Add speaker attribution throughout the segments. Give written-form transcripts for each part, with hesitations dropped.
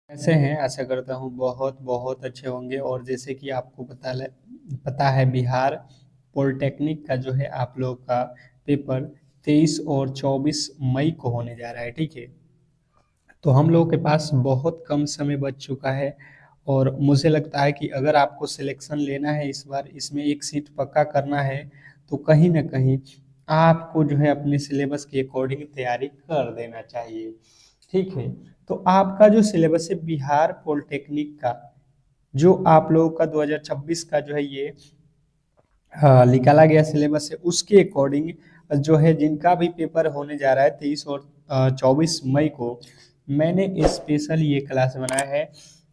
Speaker 1: कैसे हैं? आशा करता हूँ बहुत बहुत अच्छे होंगे। और जैसे कि आपको पता है बिहार पॉलिटेक्निक का जो है आप लोग का पेपर 23 और 24 मई को होने जा रहा है। ठीक है, तो हम लोगों के पास बहुत कम समय बच चुका है और मुझे लगता है कि अगर आपको सिलेक्शन लेना है इस बार, इसमें एक सीट पक्का करना है, तो कहीं ना कहीं आपको जो है अपने सिलेबस के अकॉर्डिंग तैयारी कर देना चाहिए। ठीक है, तो आपका जो सिलेबस है बिहार पॉलिटेक्निक का, जो आप लोगों का 2026 का जो है ये निकाला गया सिलेबस है, उसके अकॉर्डिंग जो है जिनका भी पेपर होने जा रहा है 23 और 24 मई को, मैंने स्पेशल ये क्लास बनाया है।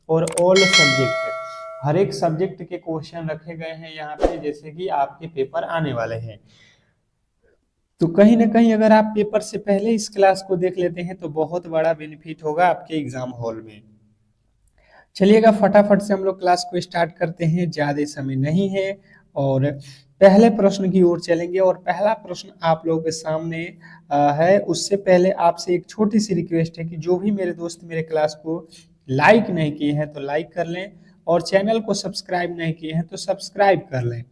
Speaker 1: और ऑल सब्जेक्ट, हर एक सब्जेक्ट के क्वेश्चन रखे गए हैं यहाँ पे, जैसे कि आपके पेपर आने वाले हैं। तो कहीं ना कहीं अगर आप पेपर से पहले इस क्लास को देख लेते हैं तो बहुत बड़ा बेनिफिट होगा आपके एग्जाम हॉल में। चलिएगा फटाफट से हम लोग क्लास को स्टार्ट करते हैं, ज्यादा समय नहीं है। और पहले प्रश्न की ओर चलेंगे और पहला प्रश्न आप लोगों के सामने है। उससे पहले आपसे एक छोटी सी रिक्वेस्ट है कि जो भी मेरे दोस्त मेरे क्लास को लाइक नहीं किए हैं तो लाइक कर लें, और चैनल को सब्सक्राइब नहीं किए हैं तो सब्सक्राइब कर लें,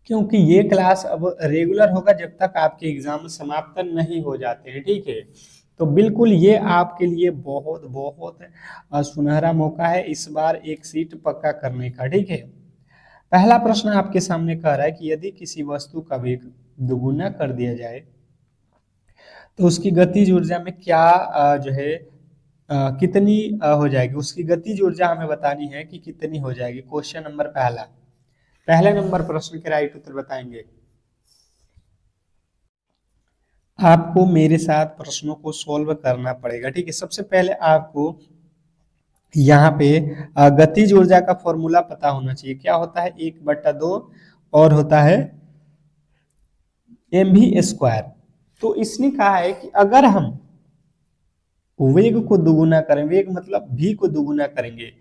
Speaker 1: क्योंकि ये क्लास अब रेगुलर होगा जब तक आपके एग्जाम समाप्त नहीं हो जाते हैं। ठीक है, तो बिल्कुल ये आपके लिए बहुत बहुत सुनहरा मौका है इस बार एक सीट पक्का करने का। ठीक है, पहला प्रश्न आपके सामने कह रहा है कि यदि किसी वस्तु का वेग दोगुना कर दिया जाए तो उसकी गतिज ऊर्जा में क्या जो है कितनी हो जाएगी। उसकी गतिज ऊर्जा हमें बतानी है कि कितनी हो जाएगी। क्वेश्चन नंबर पहला, पहले नंबर प्रश्न के राइट उत्तर बताएंगे। आपको मेरे साथ प्रश्नों को सॉल्व करना पड़ेगा। ठीक है, सबसे पहले आपको यहाँ पे गतिज ऊर्जा का फॉर्मूला पता होना चाहिए। क्या होता है? 1/2 और होता है mv²। तो इसने कहा है कि अगर हम वेग को दुगुना करें, वेग मतलब v को दुगुना करेंगे,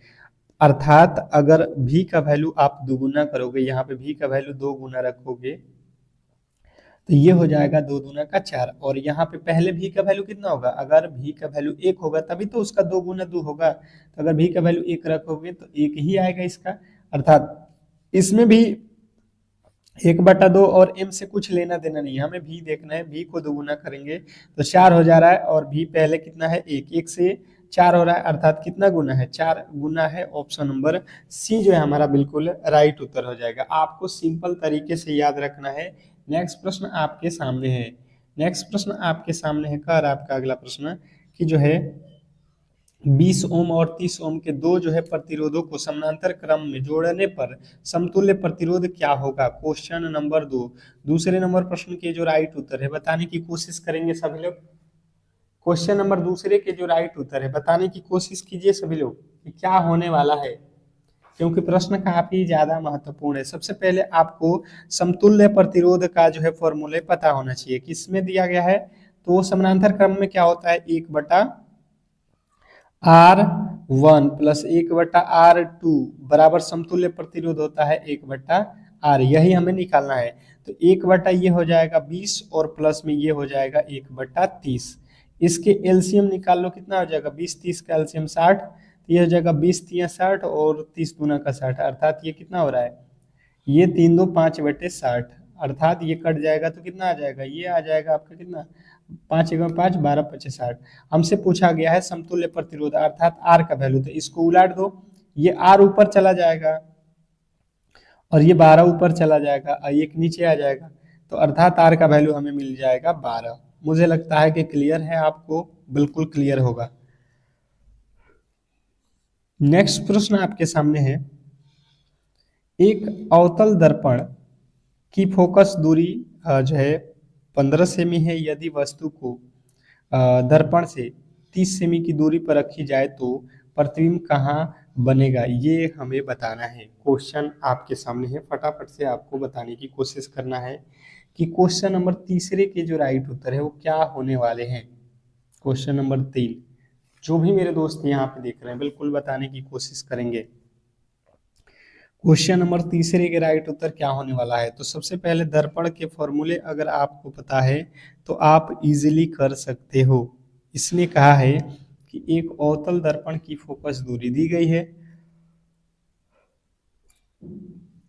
Speaker 1: अर्थात अगर v का वैल्यू आप दुगुना करोगे, यहाँ पे v का वैल्यू 2 गुना रखोगे तो ये हो जाएगा 2 दूना का 4। और यहाँ पे पहले भी का वैल्यू कितना होगा? अगर भी का वैल्यू 1 होगा तभी तो उसका 2 गुना 2 होगा। तो अगर भी का वैल्यू 1 रखोगे तो 1 ही आएगा इसका, अर्थात इसमें भी 1/2 और m से कुछ लेना देना नहीं है, हमें भी देखना है। भी को दोगुना करेंगे तो 4 हो जा रहा है, और भी पहले कितना है? 1, 1 से 4 हो रहा है, अर्थात कितना गुना है? 4 गुना है। ऑप्शन नंबर सी जो है हमारा बिल्कुल राइट उत्तर हो जाएगा। आपको सिंपल तरीके से याद रखना है। नेक्स्ट प्रश्न आपके सामने है, नेक्स्ट प्रश्न आपके सामने है। कर आपका अगला प्रश्न कि जो है 20 ओम और 30 ओम के दो जो है प्रतिरोधों को समानांतर क्रम में जोड़ने पर समतुल्य प्रतिरोध क्या होगा। क्वेश्चन नंबर 2, दूसरे नंबर प्रश्न के जो राइट उत्तर है बताने की कोशिश करेंगे सभी लोग। क्वेश्चन नंबर दूसरे के जो राइट उत्तर है बताने की कोशिश कीजिए सभी लोग कि क्या होने वाला है, क्योंकि प्रश्न काफी ज्यादा महत्वपूर्ण है। सबसे पहले आपको समतुल्य प्रतिरोध का जो है फॉर्मूले पता होना चाहिए। किसमें दिया गया है? तो समानांतर क्रम में क्या होता है? 1/R1 प्लस 1/R2 बराबर समतुल्य प्रतिरोध होता है 1/R। यही हमें निकालना है। तो 1 ये हो जाएगा 20 और प्लस में ये हो जाएगा 1/30। इसके एलसीएम निकाल लो, कितना हो जाएगा? 20 30 का एलसीएम 60, तो ये हो जाएगा 20 3 60 और 30 दूना का 60, अर्थात ये कितना हो रहा है? ये 3 2 5/60, अर्थात ये कट जाएगा तो कितना आ जाएगा? ये आ जाएगा आपका कितना? 5 1 5 12 25 60। हमसे पूछा गया है समतुल्य प्रतिरोध अर्थात आर का वैल्यू, तो इसको उलट दो, ये आर ऊपर चला जाएगा और ये 12 ऊपर चला जाएगा और एक नीचे आ जाएगा, तो अर्थात आर का वैल्यू हमें मिल जाएगा 12। मुझे लगता है कि क्लियर है, आपको बिल्कुल क्लियर होगा। नेक्स्ट प्रश्न आपके सामने है। एक अवतल दर्पण की फोकस दूरी जो है 15 सेमी है। यदि वस्तु को दर्पण से 30 सेमी की दूरी पर रखी जाए तो प्रतिबिंब कहाँ बनेगा, ये हमें बताना है। क्वेश्चन आपके सामने है, फटाफट से आपको बताने की कोशिश करना है कि क्वेश्चन नंबर तीसरे के जो राइट उत्तर है वो क्या होने वाले हैं। क्वेश्चन नंबर 3, जो भी मेरे दोस्त यहाँ पे देख रहे हैं बिल्कुल बताने की कोशिश करेंगे। क्वेश्चन नंबर तीसरे के राइट उत्तर क्या होने वाला है। तो सबसे पहले दर्पण के फॉर्मूले अगर आपको पता है तो आप इजीली कर सकते हो। इसने कहा है कि कि एक अवतल दर्पण की फोकस दूरी दी गई है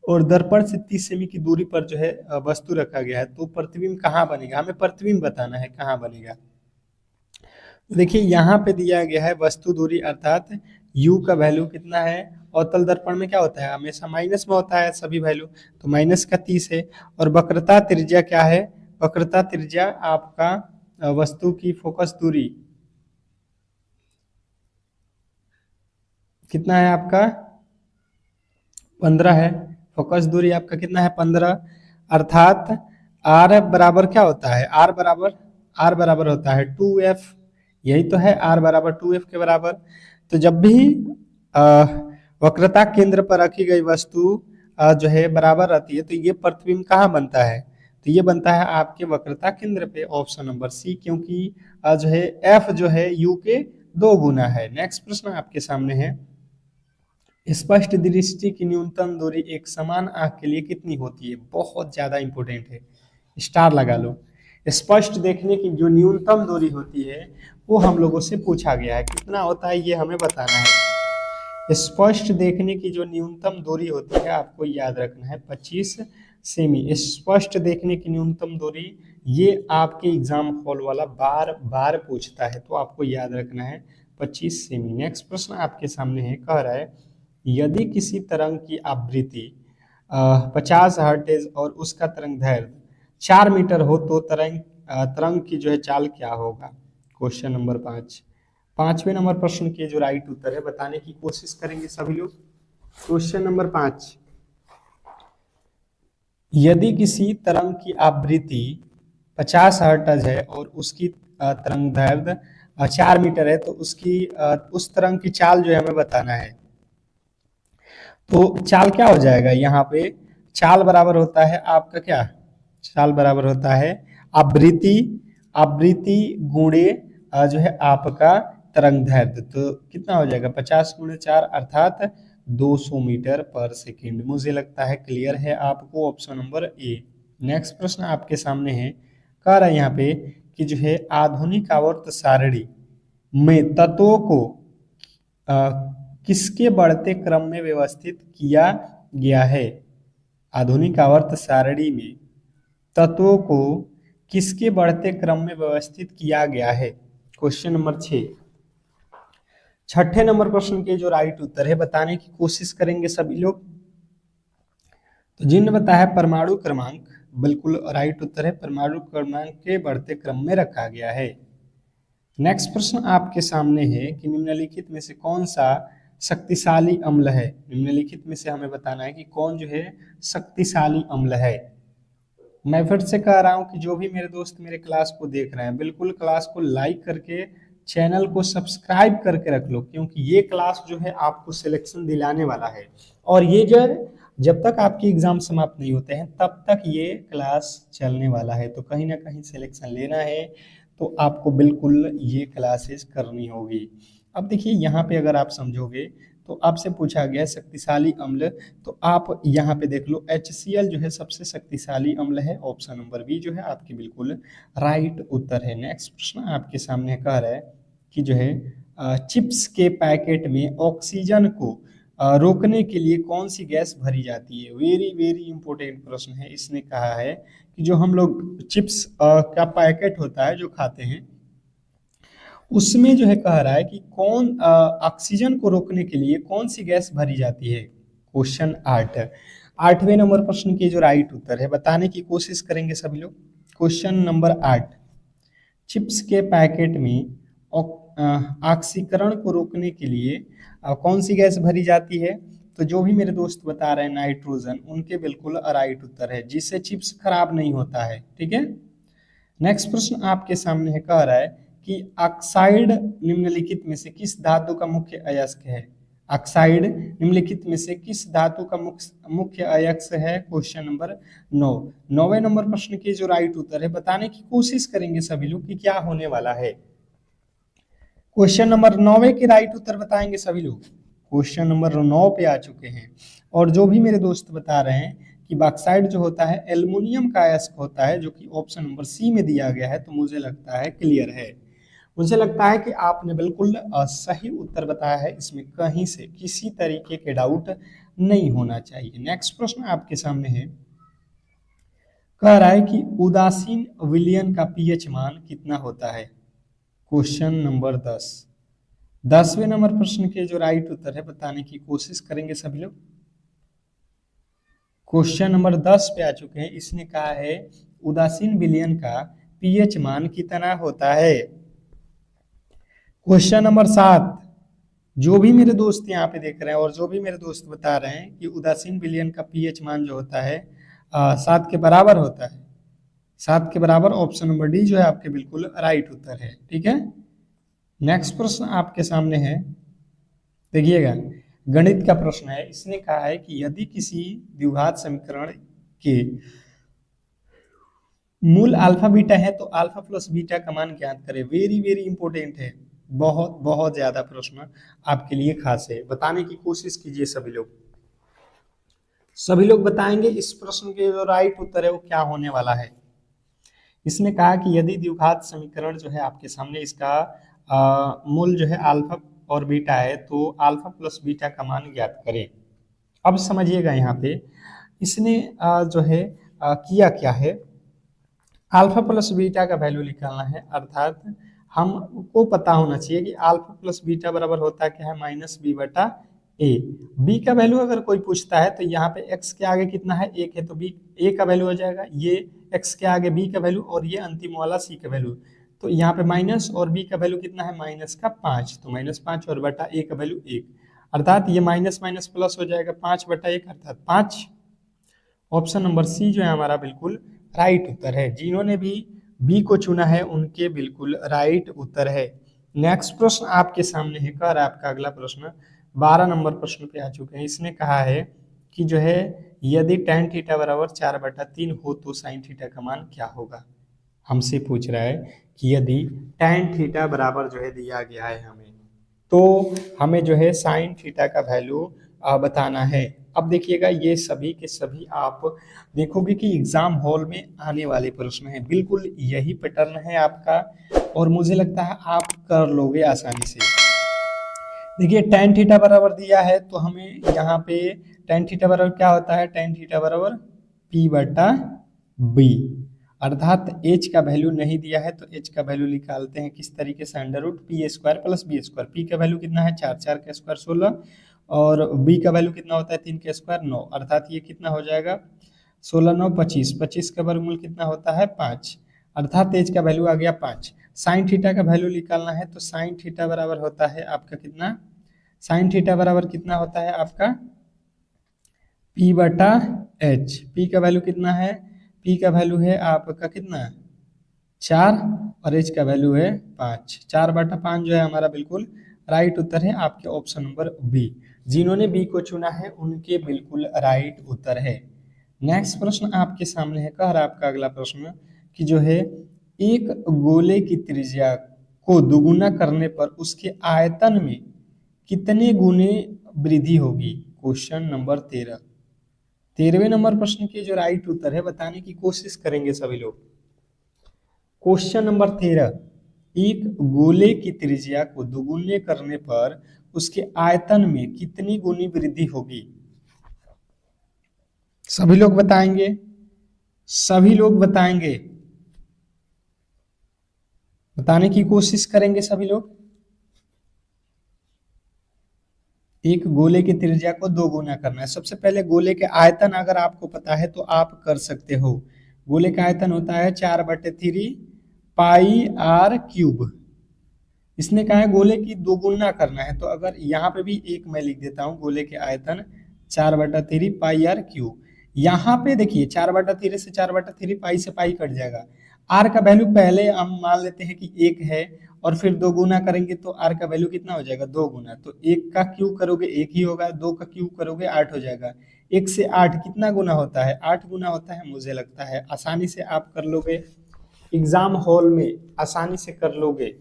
Speaker 1: और दर्पण से 30 सेमी की दूरी पर जो है वस्तु रखा गया है, तो प्रतिबिंब कहाँ बनेगा, हमें प्रतिबिंब बताना है कहाँ बनेगा। देखिए यहाँ पे दिया गया है वस्तु दूरी अर्थात u का वैल्यू कितना है, अवतल दर्पण में क्या होता है हमेशा माइनस में होता है सभी वैल्यू, तो माइनस का 30 है। और वक्रता त्रिज्या क्या है, वक्रता त्रिज्या आपका वस्तु की फोकस दूरी कितना है आपका 15 है, फोकस दूरी आपका कितना है 15, अर्थात r बराबर क्या होता है, r बराबर होता है 2f, यही तो है r बराबर 2f के बराबर। तो जब भी वक्रता केंद्र पर रखी गई वस्तु जो है बराबर रहती है तो ये प्रतिबिंब कहाँ बनता है, तो ये बनता है आपके वक्रता केंद्र पे, ऑप्शन नंबर सी, क्योंकि जो है f जो है u के 2 गुना है। नेक्स्ट प्रश्न आपके सामने है, स्पष्ट दृष्टि की न्यूनतम दूरी एक समान आंख के लिए कितनी होती है, बहुत ज्यादा इंपॉर्टेंट है, स्टार लगा लो। स्पष्ट देखने की जो न्यूनतम दूरी होती है वो हम लोगों से पूछा गया है, कितना होता है ये हमें बताना है। स्पष्ट देखने की जो न्यूनतम दूरी होती है आपको याद रखना है 25 सेमी। स्पष्ट देखने की न्यूनतम दूरी ये आपके एग्जाम हॉल वाला बार बार पूछता है, तो आपको याद रखना है 25 सेमी। नेक्स्ट प्रश्न आपके सामने है, कह रहा है यदि किसी तरंग की आवृत्ति 50 हर्ट्ज और उसका तरंग दैर्ध्य 4 मीटर हो तो तरंग की जो है चाल क्या होगा। क्वेश्चन नंबर 5, 5वें नंबर प्रश्न के जो राइट उत्तर है बताने की कोशिश करेंगे सभी लोग। क्वेश्चन नंबर 5, यदि किसी तरंग की आवृत्ति 50 हर्ट्ज है और उसकी तरंग दैर्ध्य 4 मीटर है तो उस तरंग की चाल जो है हमें बताना है। तो चाल क्या हो जाएगा, यहाँ पे चाल बराबर होता है आपका क्या, चाल बराबर होता है आवृत्ति गुणे जो है आपका तरंग दैर्ध्य, तो कितना हो जाएगा 50 गुणे 4 अर्थात 200 मीटर पर सेकेंड। मुझे लगता है क्लियर है आपको, ऑप्शन नंबर ए। नेक्स्ट प्रश्न आपके सामने है, कह रहा है यहाँ पे कि जो है आधुनिक आवर्त सारणी में तत्वों को किसके बढ़ते क्रम में व्यवस्थित किया गया है। आधुनिक आवर्त सारणी में तत्वों को किसके बढ़ते क्रम में व्यवस्थित किया गया है। क्वेश्चन नंबर 6, छठे नंबर प्रश्न के जो राइट उत्तर है बताने की कोशिश करेंगे सभी लोग। तो जिन बताया परमाणु क्रमांक, बिल्कुल राइट उत्तर है, परमाणु क्रमांक के बढ़ते क्रम में रखा गया है। नेक्स्ट प्रश्न आपके सामने है कि निम्नलिखित में से कौन सा शक्तिशाली अम्ल है। निम्नलिखित में से हमें बताना है कि कौन जो है शक्तिशाली अम्ल है। मैं फिर से कह रहा हूं कि जो भी मेरे दोस्त मेरे क्लास को देख रहे हैं बिल्कुल क्लास को लाइक करके चैनल को सब्सक्राइब करके रख लो, क्योंकि ये क्लास जो है आपको सिलेक्शन दिलाने वाला है। और ये जो जब तक आपके एग्जाम समाप्त नहीं होते हैं तब तक ये क्लास चलने वाला है, तो कहीं ना कहीं सिलेक्शन लेना है तो आपको बिल्कुल ये क्लासेस करनी होगी। अब देखिए यहाँ पे अगर आप समझोगे तो आपसे पूछा गया है शक्तिशाली अम्ल, तो आप यहाँ पे देख लो HCl जो है सबसे शक्तिशाली अम्ल है, ऑप्शन नंबर बी जो है आपकी बिल्कुल राइट उत्तर है। नेक्स्ट प्रश्न आपके सामने कह रहा है कि जो है चिप्स के पैकेट में ऑक्सीजन को रोकने के लिए कौन सी गैस भरी जाती है। वेरी वेरी इंपॉर्टेंट प्रश्न है। इसने कहा है कि जो हम लोग चिप्स का पैकेट होता है जो खाते हैं उसमें जो है कह रहा है कि कौन ऑक्सीजन को रोकने के लिए कौन सी गैस भरी जाती है। क्वेश्चन 8, 8वें नंबर प्रश्न के जो राइट उत्तर है बताने की कोशिश करेंगे सभी लोग। क्वेश्चन नंबर 8, चिप्स के पैकेट में ऑक्सीकरण को रोकने के लिए कौन सी गैस भरी जाती है। तो जो भी मेरे दोस्त बता रहे हैं नाइट्रोजन, उनके बिल्कुल राइट उत्तर है, जिससे चिप्स खराब नहीं होता है। ठीक है, नेक्स्ट प्रश्न आपके सामने है, कह रहा है कि ऑक्साइड निम्नलिखित में से किस धातु का मुख्य अयस्क है। ऑक्साइड निम्नलिखित में से किस धातु का मुख्य अयस्क है। क्वेश्चन नंबर 9, 9वें नंबर प्रश्न के जो राइट उत्तर है बताने की कोशिश करेंगे सभी लोग कि क्या होने वाला है। क्वेश्चन नंबर 9वें के राइट उत्तर बताएंगे सभी लोग। क्वेश्चन नंबर 9 पे आ चुके हैं, और जो भी मेरे दोस्त बता रहे हैं कि बॉक्साइड जो होता है एल्युमिनियम का अयस्क होता है, जो कि ऑप्शन नंबर सी में दिया गया है, तो मुझे लगता है क्लियर है। मुझे लगता है कि आपने बिल्कुल सही उत्तर बताया है, इसमें कहीं से किसी तरीके के डाउट नहीं होना चाहिए। नेक्स्ट प्रश्न आपके सामने है, कह रहा है कि उदासीन विलयन का पीएच मान कितना होता है। Question number 10। 10वें नंबर प्रश्न के जो राइट उत्तर है बताने की कोशिश करेंगे सभी लोग। क्वेश्चन नंबर 10 पे आ चुके हैं। इसने कहा है उदासीन विलयन का पीएच मान कितना होता है। क्वेश्चन नंबर 7, जो भी मेरे दोस्त यहाँ पे देख रहे हैं और जो भी मेरे दोस्त बता रहे हैं कि उदासीन विलयन का पीएच मान जो होता है 7 के बराबर होता है, 7 के बराबर, ऑप्शन नंबर डी जो है आपके बिल्कुल राइट उत्तर है। ठीक है, नेक्स्ट प्रश्न आपके सामने है, देखिएगा, गणित का प्रश्न है। इसने कहा है कि यदि किसी द्विघात समीकरण के मूल अल्फा बीटा है तो अल्फा प्लस बीटा का मान ज्ञात करें। वेरी वेरी इंपॉर्टेंट है, बहुत बहुत ज्यादा प्रश्न आपके लिए खास है, बताने की कोशिश कीजिए सभी लोग। सभी लोग बताएंगे इस प्रश्न के जो राइट उत्तर है वो क्या होने वाला है। इसने कहा कि यदि द्विघात समीकरण जो है आपके सामने, इसका मूल जो है अल्फा और बीटा है तो अल्फा प्लस बीटा का मान ज्ञात करें। अब समझिएगा यहाँ पे इसने जो है किया क्या है, अल्फा प्लस बीटा का वैल्यू निकालना है, अर्थात हमको पता होना चाहिए कि अल्फा प्लस बीटा बराबर होता क्या है, माइनस बी बटा ए। बी का वैल्यू अगर कोई पूछता है तो यहाँ पे एक्स के आगे कितना है, एक है, तो बी ए का वैल्यू हो जाएगा, ये एक्स के आगे बी का वैल्यू और ये अंतिम वाला सी का वैल्यू। तो यहाँ पे माइनस और बी का वैल्यू कितना है, माइनस का 5, तो -5 और बटा ए का वैल्यू 1, अर्थात ये माइनस माइनस प्लस हो जाएगा, 5 बटा 1 अर्थात 5। ऑप्शन नंबर सी जो है हमारा बिल्कुल राइट उत्तर है। जिन्होंने भी बी को चुना है उनके बिल्कुल राइट उत्तर है। नेक्स्ट प्रश्न आपके सामने है, कह रहा है आपका अगला प्रश्न 12 नंबर प्रश्न पे आ चुके हैं। इसने कहा है कि जो है यदि tan थीटा बराबर 4/3 हो तो sin थीटा का मान क्या होगा। हमसे पूछ रहा है कि यदि tan थीटा बराबर जो है दिया गया है हमें, तो हमें जो है sin थीटा का वैल्यू बताना है। अब देखिएगा ये सभी के सभी आप देखोगे कि एग्जाम हॉल में आने वाले प्रश्न हैं, बिल्कुल यही पैटर्न है आपका और मुझे लगता है आप कर लोगे आसानी से। देखिए tan थीटा बराबर दिया है तो हमें यहाँ पे tan थीटा बराबर क्या होता है, tan थीटा बराबर p बटा b, अर्थात h का वैल्यू नहीं दिया है तो h का वैल्यू निकालते हैं किस तरीके से, √p² plus b square. p का वैल्यू कितना है 4, 4 का स्क्वायर 16 और b का वैल्यू कितना होता है 3 का स्क्वायर 9, अर्थात ये कितना हो जाएगा 16 9 25, 25 का वर्गमूल कितना होता है 5, अर्थात h का वैल्यू आ गया 5। साइन थीटा का वैल्यू निकालना है तो साइन थीटा बराबर होता है आपका कितना, साइन थीटा बराबर कितना होता है आपका p बटा h। p का वैल्यू कितना है, p का वैल्यू है आपका कितना 4 और h का वैल्यू है 5, 4/5 जो है हमारा बिल्कुल राइट उत्तर है आपके ऑप्शन नंबर बी। जिन्होंने बी को चुना है उनके बिल्कुल राइट उत्तर है। नेक्स्ट प्रश्न आपके सामने है, कह रहा है आपका अगला प्रश्न कि जो है एक गोले की त्रिज्या को दुगुना करने पर उसके आयतन में कितने गुने वृद्धि होगी। Question number 13। 13वें नंबर प्रश्न के जो राइट उत्तर है बताने की कोशिश करेंगे सभी लोग। क्वेश्चन नंबर 13, एक गोले की त्रिज्या को दुगुने करने पर उसके आयतन में कितनी गुनी वृद्धि होगी। सभी लोग बताएंगे, सभी लोग बताएंगे, बताने की कोशिश करेंगे सभी लोग। एक गोले की त्रिज्या को 2 गुना करना है। सबसे पहले गोले के आयतन अगर आपको पता है तो आप कर सकते हो। गोले का आयतन होता है 4/3 पाई r क्यूब। इसने कहा है गोले की 2 गुना करना है, तो अगर यहाँ पे भी एक मैं लिख देता हूँ, गोले के आयतन 4/3 पाई r क्यूब। यहाँ पे देखिए 4/3 से 4/3 पाई से पाई कट जाएगा। r का वैल्यू पहले हम मान लेते हैं कि 1 है और फिर 2 गुना करेंगे तो r का वैल्यू कितना हो जाएगा 2 गुना, तो 1 का क्यूब करोगे 1 ही होगा, 2 का क्यूब करोगे 8 हो जाएगा। 1 से 8 कितना गुना होता है, 8 गुना होता है। मुझे लगता है आसानी से आप कर लोगे, एग्जाम हॉल में आसानी से कर लोगे।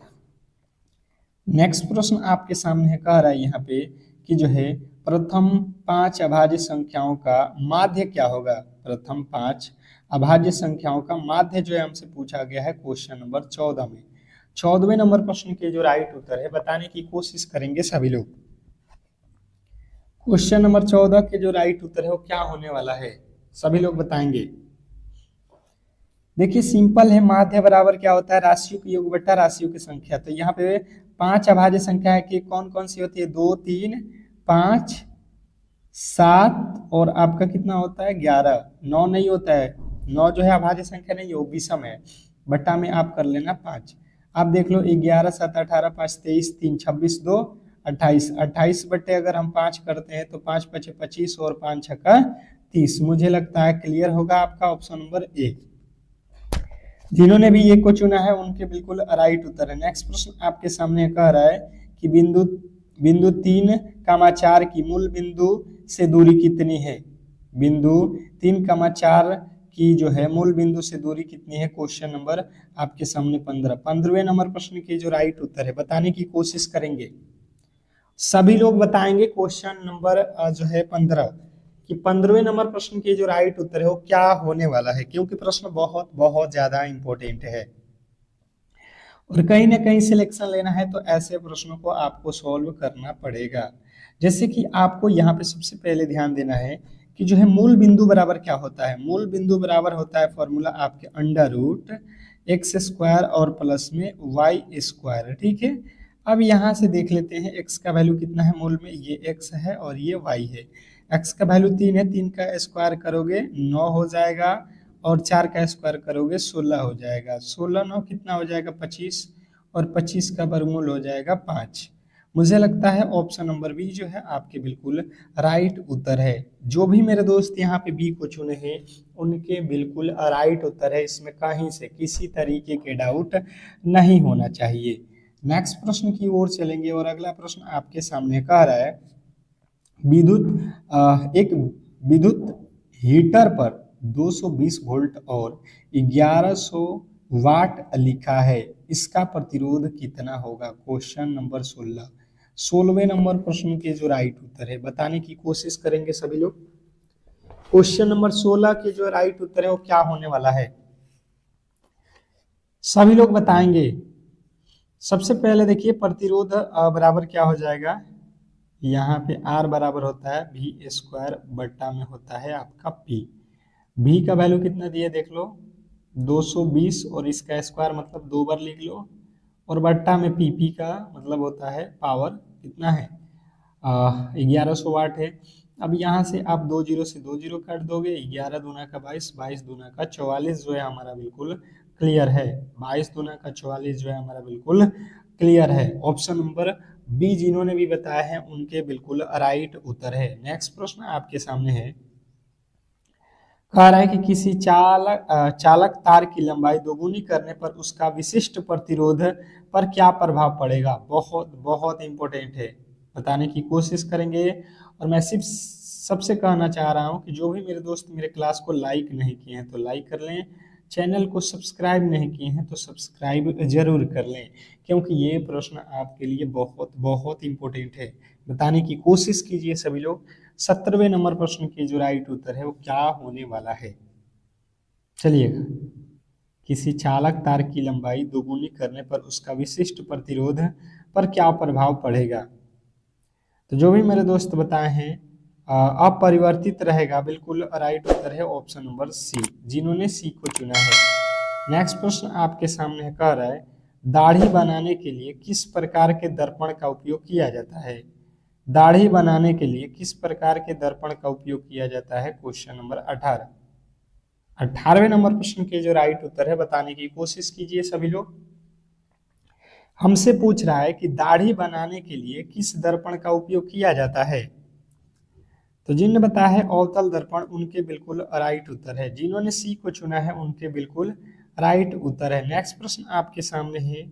Speaker 1: नेक्स्ट प्रश्न आपके सामने है, कह रहा है यहाँ पे कि जो है प्रथम 5 अभाज्य संख्याओं का माध्य क्या होगा। प्रथम 5 अभाज्य संख्याओं का माध्य जो है हमसे पूछा गया है क्वेश्चन नंबर 14 में। 14वें नंबर प्रश्न के जो राइट उत्तर है बताने की कोशिश करेंगे सभी लोग। क्वेश्चन नंबर 14 के जो राइट उत्तर है वो क्या होने वाला है, सभी लोग बताएंगे। देखिए सिंपल है, माध्य बराबर क्या होता है, राशियों की योग बट्टा राशियों की संख्या। तो यहाँ पे 5 अभाज्य संख्या है कि कौन कौन सी होती है, 2 3 5 7 और आपका कितना होता है 11। 9 नहीं होता है, 9 जो है अभाज्य संख्या नहीं है, वो विषम है। बट्टा में आप कर लेना 5। आप देख लो 11 7 18 5 23 3 26 2 28। 28 बट्टे अगर हम 5 करते हैं तो 5 5 25 और 5 छक्का 30। मुझे लगता है क्लियर होगा आपका ऑप्शन नंबर ए। जिन्होंने भी ये को चुना है उनके बिल्कुल राइट उत्तर है। नेक्स्ट प्रश्न आपके सामने कह रहा है कि बिंदु बिंदु 3, 4 की मूल बिंदु से दूरी कितनी है। बिंदु 3, 4 की जो है मूल बिंदु से दूरी कितनी है। क्वेश्चन नंबर आपके सामने 15वें नंबर प्रश्न की जो राइट उत्तर है बताने की कोशिश करेंगे सभी लोग, बताएंगे। क्वेश्चन नंबर जो है 15 कि 15वें नंबर प्रश्न की जो राइट उत्तर है वो क्या होने वाला है, क्योंकि प्रश्न बहुत बहुत ज्यादा इंपॉर्टेंट है और कहीं ना कहीं सिलेक्शन लेना है तो ऐसे प्रश्नों को आपको सॉल्व करना पड़ेगा। जैसे कि आपको यहाँ पे सबसे पहले ध्यान देना है कि जो है मूल बिंदु बराबर क्या होता है। मूल बिंदु बराबर होता है फॉर्मूला आपके अंडर रूट एक्स स्क्वायर और प्लस में वाई स्क्वायर, ठीक है। अब यहाँ से देख लेते हैं एक्स का वैल्यू कितना है मूल में, ये एक्स है और ये वाई है। एक्स का वैल्यू 3 है, 3 का स्क्वायर करोगे 9 हो जाएगा और 4 का स्क्वायर करोगे 16 हो जाएगा। 16 9 कितना हो जाएगा 25 और 25 का वर्गमूल हो जाएगा 5। मुझे लगता है ऑप्शन नंबर बी जो है आपके बिल्कुल राइट उत्तर है। जो भी मेरे दोस्त यहाँ पे बी को चुने हैं उनके बिल्कुल राइट उत्तर है, इसमें कहीं से किसी तरीके के डाउट नहीं होना चाहिए। नेक्स्ट प्रश्न की ओर चलेंगे और अगला प्रश्न आपके सामने कह रहा है एक विद्युत हीटर पर 220 वोल्ट और 1100 वाट लिखा है, इसका प्रतिरोध कितना होगा। क्वेश्चन नंबर 16वें नंबर प्रश्न के जो राइट उत्तर है बताने की कोशिश करेंगे सभी लोग। क्वेश्चन नंबर 16 के जो राइट उत्तर है वो क्या होने वाला है, सभी लोग बताएंगे। सबसे पहले देखिए प्रतिरोध बराबर क्या हो जाएगा, यहाँ पे R बराबर होता है V स्क्वायर बट्टा में होता है आपका P। V का वैल्यू कितना दिया देख लो 220 और इसका स्क्वायर मतलब 2 बार लिख लो और बट्टा में PP का मतलब होता है पावर कितना है 1100 वाट है। अब यहाँ से आप 2 जीरो से 2 जीरो काट दोगे, 11 दूना का 22, 22 दूना का 44 जो है हमारा बिल्कुल क्लियर है। 22 दूना का 44 जो है हमारा बिल्कुल क्लियर है। ऑप्शन नंबर बी जिन्होंने भी बताया है उनके बिल्कुल राइट उत्तर है। नेक्स्ट प्रश्न आपके सामने है, कह रहा है कि किसी चालक तार की लंबाई दोगुनी करने पर उसका विशिष्ट प्रतिरोध पर क्या प्रभाव पड़ेगा। बहुत बहुत इंपॉर्टेंट है, बताने की कोशिश करेंगे। और मैं सिर्फ सबसे कहना चाह रहा हूं कि जो भी मेरे दोस्त मेरे क्लास को लाइक नहीं किए हैं तो लाइक कर लें, चैनल को सब्सक्राइब नहीं किए हैं तो सब्सक्राइब जरूर कर लें, क्योंकि ये प्रश्न आपके लिए बहुत बहुत इंपॉर्टेंट है। बताने की कोशिश कीजिए सभी लोग। 17वें नंबर प्रश्न की जो राइट उत्तर है वो क्या होने वाला है, चलिएगा। किसी चालक तार की लंबाई दोगुनी करने पर उसका विशिष्ट प्रतिरोध पर क्या प्रभाव पड़ेगा। तो जो भी मेरे दोस्त बताए हैं अपरिवर्तित रहेगा, बिल्कुल राइट उत्तर है ऑप्शन नंबर सी, जिन्होंने सी को चुना है। नेक्स्ट प्रश्न आपके सामने कह रहा है दाढ़ी बनाने के लिए किस प्रकार के दर्पण का उपयोग किया जाता है। दाढ़ी बनाने के लिए किस प्रकार के दर्पण का उपयोग किया जाता है। क्वेश्चन नंबर 18वें नंबर प्रश्न के जो राइट उत्तर है बताने की कोशिश कीजिए सभी लोग। हमसे पूछ रहा है कि दाढ़ी बनाने के लिए किस दर्पण का उपयोग किया जाता है। तो जिन्होंने बताया है अवतल दर्पण उनके बिल्कुल राइट उत्तर है। जिन्होंने सी को चुना है उनके बिल्कुल राइट उत्तर है। नेक्स्ट प्रश्न आपके सामने है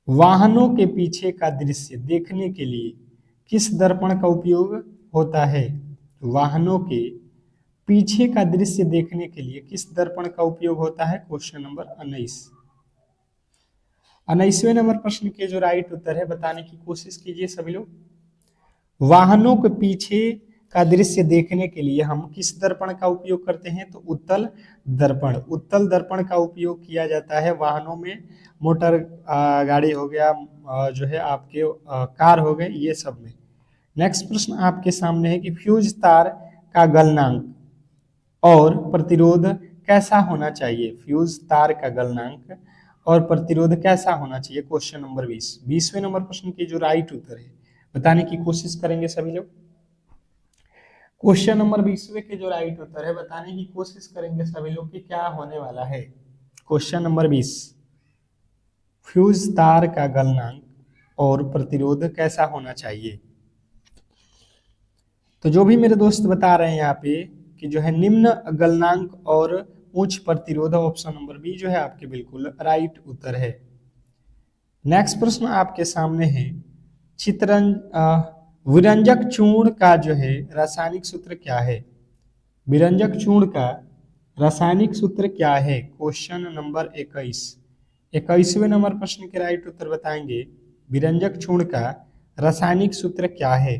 Speaker 1: वाहनों के पीछे का दृश्य देखने के लिए किस दर्पण का उपयोग होता है। वाहनों के पीछे का दृश्य देखने के लिए किस दर्पण का उपयोग होता है। क्वेश्चन नंबर 19वें नंबर प्रश्न के जो राइट उत्तर है बताने की कोशिश कीजिए सभी लोग। वाहनों के पीछे का दृश्य देखने के लिए हम किस दर्पण का उपयोग करते हैं? तो उत्तल दर्पण। उत्तल दर्पण का उपयोग किया जाता है वाहनों में, मोटर गाड़ी हो गया, जो है आपके कार हो गए, ये सब में। नेक्स्ट प्रश्न आपके सामने है कि फ्यूज तार का गलनांक और प्रतिरोध कैसा होना चाहिए? फ्यूज तार का गलनांक और प्रतिरोध कैसा होना चाहिए? Question number 20। 20वें नंबर प्रश्न की जो राइट उत्तर है बताने की कोशिश करेंगे सभी लोग। क्वेश्चन नंबर 20वें के जो राइट उत्तर है बताने की कोशिश करेंगे सभी लोग कि क्या होने वाला है। क्वेश्चन नंबर 20, फ्यूज तार का गलनांक और प्रतिरोध कैसा होना चाहिए? तो जो भी मेरे दोस्त बता रहे हैं यहाँ पे कि जो है निम्न गलनांक और उच्च प्रतिरोध, ऑप्शन नंबर बी जो है आपके बिल्कुल राइट उत्तर है। नेक्स्ट प्रश्न आपके सामने है, विरंजक चूर्ण का जो है रासायनिक सूत्र क्या है? विरंजक चूर्ण का रासायनिक सूत्र क्या है? Question number 21। 21वें नंबर प्रश्न के राइट उत्तर बताएंगे, विरंजक चूर्ण का रासायनिक सूत्र क्या है?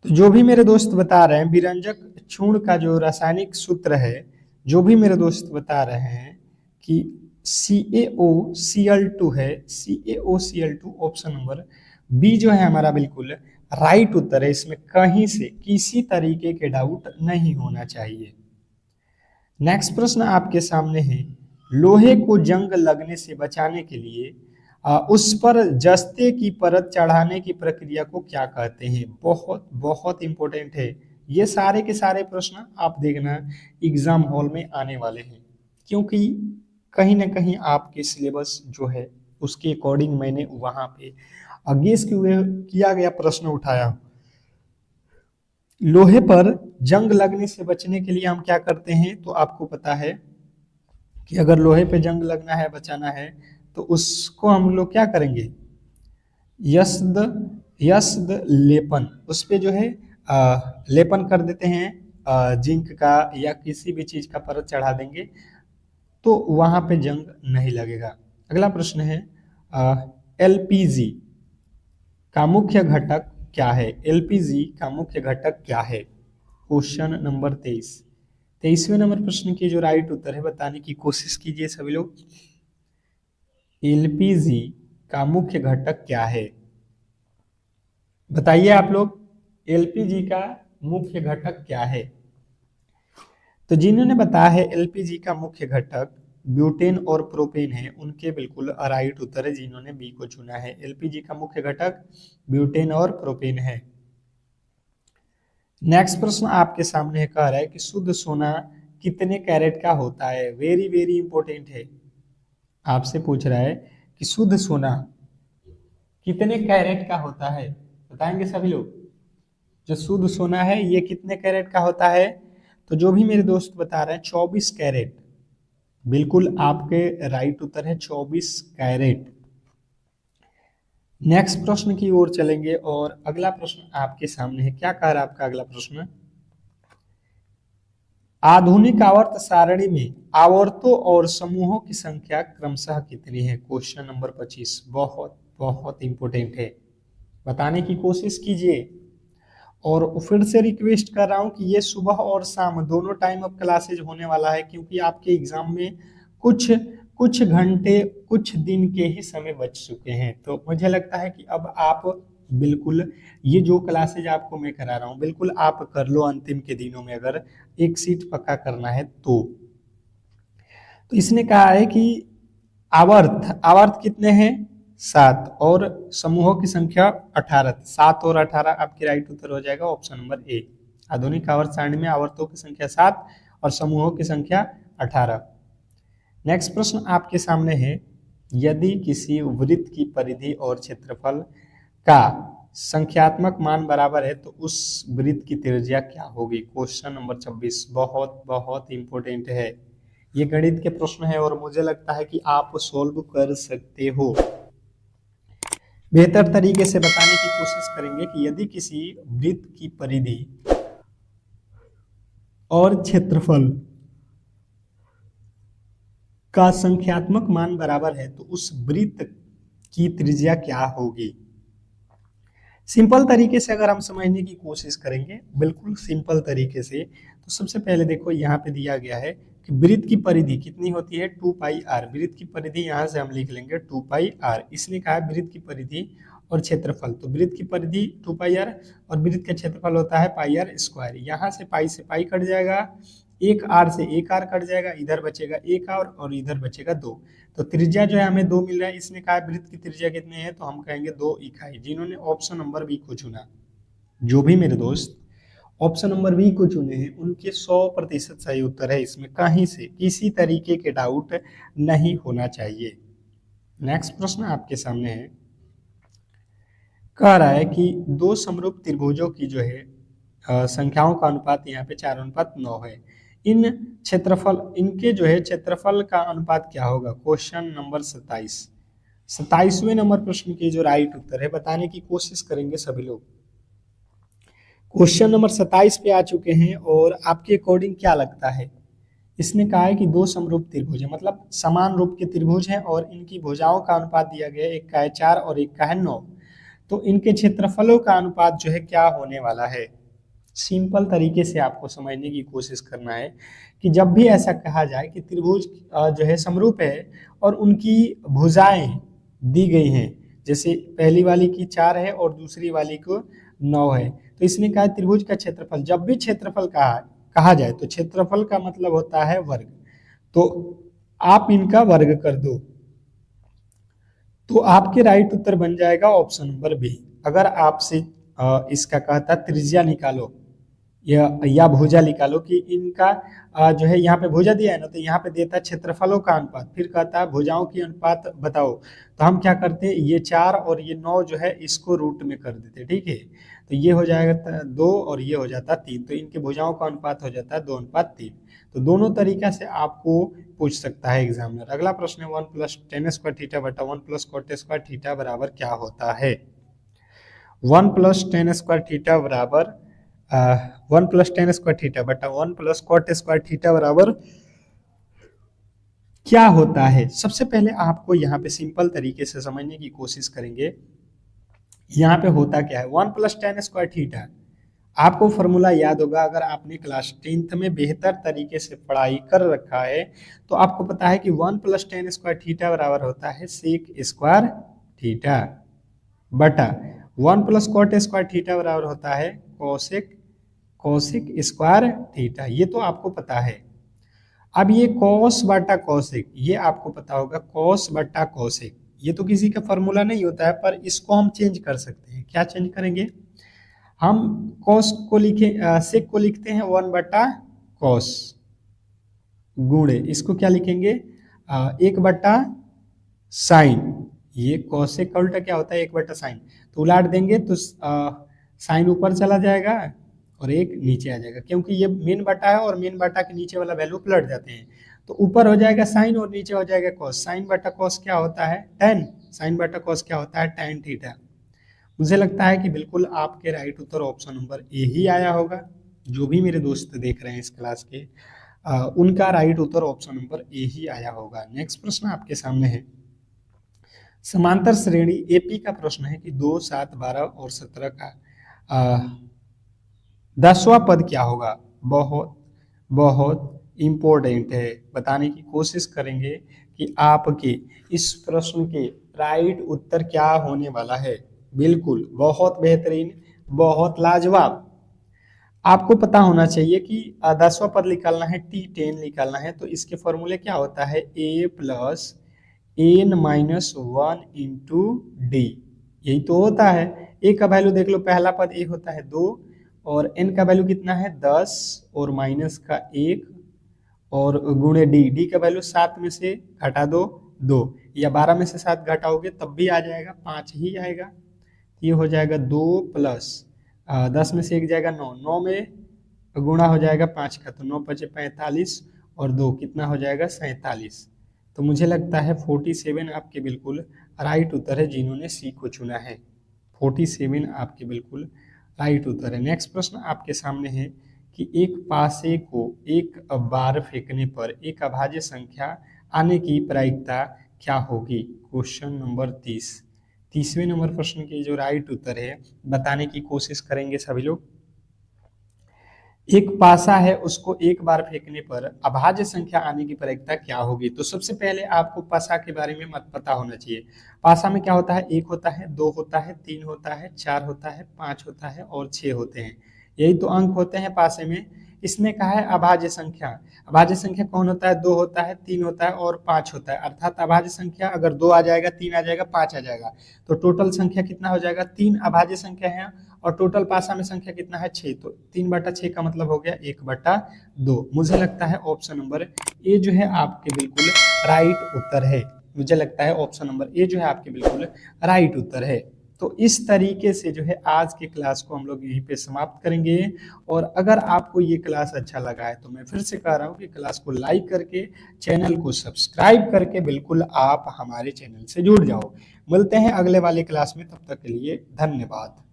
Speaker 1: तो जो भी मेरे दोस्त बता रहे हैं विरंजक चूर्ण का जो रासायनिक सूत्र है, जो भी मेरे दोस्त बता रहे हैं कि CaOCl2 है, CaOCl2, ऑप्शन नंबर बी जो है हमारा बिल्कुल राइट उत्तर है। इसमें कहीं से किसी तरीके के डाउट नहीं होना चाहिए। नेक्स्ट प्रश्न आपके सामने है, लोहे को जंग लगने से बचाने के लिए उस पर जस्ते की परत चढ़ाने की प्रक्रिया को क्या कहते हैं? बहुत बहुत इंपॉर्टेंट है। ये सारे के सारे प्रश्न आप देखना एग्जाम हॉल में आने वाले हैं, क्योंकि कहीं ना कहीं आपके सिलेबस जो है उसके अकॉर्डिंग मैंने वहां पे गेस किया गया प्रश्न उठाया। लोहे पर जंग लगने से बचने के लिए हम क्या करते हैं? तो आपको पता है कि अगर लोहे पे जंग लगना है, बचाना है, तो उसको हम लोग क्या करेंगे? यस्द यस्द लेपन, उस पे जो है लेपन कर देते हैं, जिंक का या किसी भी चीज का परत चढ़ा देंगे, तो वहां पे जंग नहीं लगेगा। अगला प्रश्न है, एलपीजी का मुख्य घटक क्या है? एलपीजी का मुख्य घटक क्या है? Question number 23। 23वें नंबर प्रश्न की जो राइट उत्तर है बताने की कोशिश कीजिए सभी लोग। एलपीजी का मुख्य घटक क्या है? बताइए आप लोग, एलपीजी का मुख्य घटक क्या है? तो जिन्होंने बताया है एलपीजी का मुख्य घटक ब्यूटेन और प्रोपेन है, उनके बिल्कुल राइट उत्तर है जिन्होंने बी को चुना है। एलपीजी का मुख्य घटक ब्यूटेन और प्रोपेन है। नेक्स्ट प्रश्न आपके सामने है, कह रहा है कि शुद्ध सोना कितने कैरेट का होता है? वेरी वेरी इंपॉर्टेंट है। आपसे पूछ रहा है कि शुद्ध सोना कितने कैरेट का होता है? बताएंगे सभी लोग। जो शुद्ध सोना है ये कितने कैरेट का होता है? तो जो भी मेरे दोस्त बता रहे हैं 24 कैरेट, बिल्कुल आपके राइट उत्तर है 24 कैरेट। नेक्स्ट प्रश्न की ओर चलेंगे और अगला प्रश्न आपके सामने है। क्या कह रहा है आपका अगला प्रश्न? आधुनिक आवर्त सारणी में आवर्तों और समूहों की संख्या क्रमशः कितनी है? क्वेश्चन नंबर 25 बहुत बहुत इंपोर्टेंट है, बताने की कोशिश कीजिए। और फिर से रिक्वेस्ट कर रहा हूं कि ये सुबह और शाम दोनों टाइम अब क्लासेज होने वाला है, क्योंकि आपके एग्जाम में कुछ कुछ घंटे कुछ दिन के ही समय बच चुके हैं। तो मुझे लगता है कि अब आप बिल्कुल ये जो क्लासेज आपको मैं करा रहा हूँ बिल्कुल आप कर लो अंतिम के दिनों में, अगर एक सीट पक्का करना है तो इसने कहा है कि आवर्त आवर्त कितने हैं? 7, और समूहों की संख्या 18। 7 और 18 आपके राइट उत्तर हो जाएगा, ऑप्शन नंबर ए। आधुनिक आवर्त सारणी में आवर्तों की संख्या 7 और समूहों की संख्या 18। नेक्स्ट प्रश्न आपके सामने है, यदि किसी वृत्त की परिधि और क्षेत्रफल का संख्यात्मक मान बराबर है तो उस वृत्त की त्रिज्या क्या होगी? क्वेश्चन नंबर 26 बहुत बहुत इंपॉर्टेंट है। ये गणित के प्रश्न है और मुझे लगता है कि आप सॉल्व कर सकते हो। बेहतर तरीके से बताने की कोशिश करेंगे कि यदि किसी वृत्त की परिधि और क्षेत्रफल का संख्यात्मक मान बराबर है तो उस वृत्त की त्रिज्या क्या होगी? सिंपल तरीके से अगर हम समझने की कोशिश करेंगे, बिल्कुल सिंपल तरीके से, तो सबसे पहले देखो यहाँ पे दिया गया है कि वृत्त की परिधि कितनी होती है 2πr। वृत्त की परिधि यहाँ से हम लिख लेंगे 2πr। इसने कहा है वृत्त की परिधि और क्षेत्रफल, तो वृत्त की परिधि 2πr और वृत्त का क्षेत्रफल होता है πr²। यहाँ से पाई से पाई कट जाएगा, एक आर से एक आर कट जाएगा, इधर बचेगा एक आर और इधर बचेगा 2। तो त्रिज्या जो है हमें 2 मिल रहा है। इसने कहा वृत्त की त्रिज्या कितनी है, तो हम कहेंगे 2 इकाई। जिन्होंने ऑप्शन नंबर बी को चुना, जो भी मेरे दोस्त ऑप्शन नंबर बी को चुने हैं, उनके 100% सही उत्तर है। इसमें कहीं से किसी तरीके के डाउट नहीं होना चाहिए। नेक्स्ट प्रश्न आपके सामने है, कह रहा है कि दो समरूप त्रिभुजों की जो है संख्याओं का अनुपात यहाँ पे 4:9 है। इन क्षेत्रफल, इनके जो है क्षेत्रफल का अनुपात क्या होगा। क्वेश्चन नंबर 27वें नंबर प्रश्न के जो राइट उत्तर है बताने की कोशिश करेंगे सभी लोग। क्वेश्चन नंबर 27 पे आ चुके हैं और आपके अकॉर्डिंग क्या लगता है। इसने कहा है कि दो समरूप त्रिभुज है, मतलब समान रूप के त्रिभुज हैं और इनकी भुजाओं का अनुपात दिया गया है, एक का है 4 और एक का है 9। तो इनके क्षेत्रफलों का अनुपात जो है क्या होने वाला है। सिंपल तरीके से आपको समझने की कोशिश करना है कि जब भी ऐसा कहा जाए कि त्रिभुज जो है समरूप है और उनकी भुजाएं दी गई हैं, जैसे पहली वाली की 4 है और दूसरी वाली को 9 है, तो इसने कहा त्रिभुज का क्षेत्रफल, जब भी क्षेत्रफल कहा जाए तो क्षेत्रफल का मतलब होता है वर्ग, तो आप इनका वर्ग कर दो तो आपके राइट उत्तर बन जाएगा ऑप्शन नंबर बी। अगर आपसे इसका कहता त्रिज्या निकालो या भुजा निकालो कि इनका जो है यहाँ पे भुजा दिया है ना, तो यहाँ पे देता है क्षेत्रफलों का अनुपात, फिर कहता है भुजाओं की अनुपात बताओ, तो हम क्या करते हैं, ये 4 और ये 9 जो है इसको रूट में कर देते, ठीक है। तो ये हो जाएगा 2 और ये हो जाता 3, तो इनके भुजाओं का अनुपात हो जाता है 2:3। तो दोनों तरीका से आपको पूछ सकता है एग्जामिनर। अगला प्रश्न है 1 + tan² थीटा बटा 1 + cot² थीटा बराबर क्या होता है। 1 + tan² थीटा बराबर 1 + tan² थीटा बटा 1 + cot² थीटा बराबर क्या होता है। सबसे पहले आपको यहाँ पे सिंपल तरीके से समझने की कोशिश करेंगे। यहाँ पे होता क्या है, 1 + tan² थीटा, आपको फॉर्मूला याद होगा अगर आपने क्लास 10th में बेहतर तरीके से पढ़ाई कर रखा है, तो आपको पता है कि 1 + tan² थीटा बराबर होता है sec² थीटा बटा 1 + cot² थीटा बराबर होता है cosec² थीटा। ये तो आपको पता है। अब ये cos बटा cosec, ये आपको पता होगा cos बटा cosec, ये तो किसी का फॉर्मूला नहीं होता है, पर इसको हम चेंज कर सकते हैं। क्या चेंज करेंगे, हम cos को लिखे sec को लिखते हैं 1/cos गुणे इसको क्या लिखेंगे 1/sin। ये cosec का उल्टा क्या होता है 1/sin, तो उलाट देंगे तो साइन ऊपर चला जाएगा और एक नीचे आ जाएगा, क्योंकि ये मेन बटा है और मेन बटा के नीचे वाला वैल्यू पलट जाते हैं, तो ऊपर हो जाएगा साइन और नीचे हो जाएगा cos। साइन बटा cos क्या होता है tan, साइन बटा cos क्या होता है tan थीटा। मुझे लगता है कि बिल्कुल आपके राइट उत्तर ऑप्शन नंबर ए ही आया होगा। जो भी मेरे दोस्त देख रहे हैं इस क्लास के उनका राइट उत्तर ऑप्शन नंबर ए ही आया होगा। नेक्स्ट प्रश्न आपके सामने है, समांतर श्रेणी एपी का प्रश्न है कि 2, 7, 12 और 17 का 10वां पद क्या होगा। बहुत बहुत इंपॉर्टेंट है, बताने की कोशिश करेंगे कि आपके इस प्रश्न के राइट उत्तर क्या होने वाला है। बिल्कुल बहुत बेहतरीन, बहुत लाजवाब। आपको पता होना चाहिए कि 10वां पद निकालना है, T10 निकालना है, तो इसके फॉर्मूले क्या होता है a + n-1 × d, यही तो होता है। a का वैल्यू देख लो, पहला पद a होता है 2 और n का वैल्यू कितना है 10 और माइनस का 1 और गुणे d का वैल्यू 7 में से घटा दो 2, या 12 में से 7 घटाओगे तब भी आ जाएगा 5 ही आएगा। ये हो जाएगा 2 + 10 में से 1 जाएगा 9, 9 में गुणा हो जाएगा 5 का, तो 9 × 5 = 45 और 2 कितना हो जाएगा 47। तो मुझे लगता है 47 आपके बिल्कुल राइट उत्तर है जिन्होंने सी को चुना है। 47 आपके बिल्कुल राइट उत्तर है। नेक्स्ट प्रश्न आपके सामने है कि एक पासे को एक बार फेंकने पर एक अभाज्य संख्या आने की प्रायिकता क्या होगी। क्वेश्चन नंबर 30 30वें नंबर प्रश्न के जो राइट उत्तर है बताने की कोशिश करेंगे सभी लोग। एक पासा है, उसको एक बार फेंकने पर अभाज्य संख्या आने की प्रायिकता क्या होगी? तो सबसे पहले आपको पासा के बारे में मत पता होना चाहिए। पासा में क्या होता है? 1 होता है, 2 होता है, 3 होता है, 4 होता है, 5 होता है और 6 होते हैं। यही तो अंक होते हैं पासे में। इसमें कहा है अभाज्य संख्या। अभाज्य संख्या कौन होता है? 2 होता है, 3 होता है और 5 होता है। अर्थात अभाज्य संख्या अगर 2 आ जाएगा, 3 आ जाएगा, 5 आ जाएगा, तो टोटल संख्या कितना हो जाएगा? 3 अभाज्य संख्या है और टोटल पासा में संख्या कितना है? 6। तो 3/6 का मतलब हो गया 1/2। मुझे लगता है ऑप्शन नंबर ए जो है आपके बिल्कुल राइट उत्तर है। मुझे लगता है ऑप्शन नंबर ए जो है आपके बिल्कुल राइट उत्तर है। तो इस तरीके से जो है आज की क्लास को हम लोग यहीं पे समाप्त करेंगे। और अगर आपको ये क्लास अच्छा लगा है तो मैं फिर से कह रहा हूँ कि क्लास को लाइक करके चैनल को सब्सक्राइब करके बिल्कुल आप हमारे चैनल से जुड़ जाओ। मिलते हैं अगले वाले क्लास में, तब तक के लिए धन्यवाद।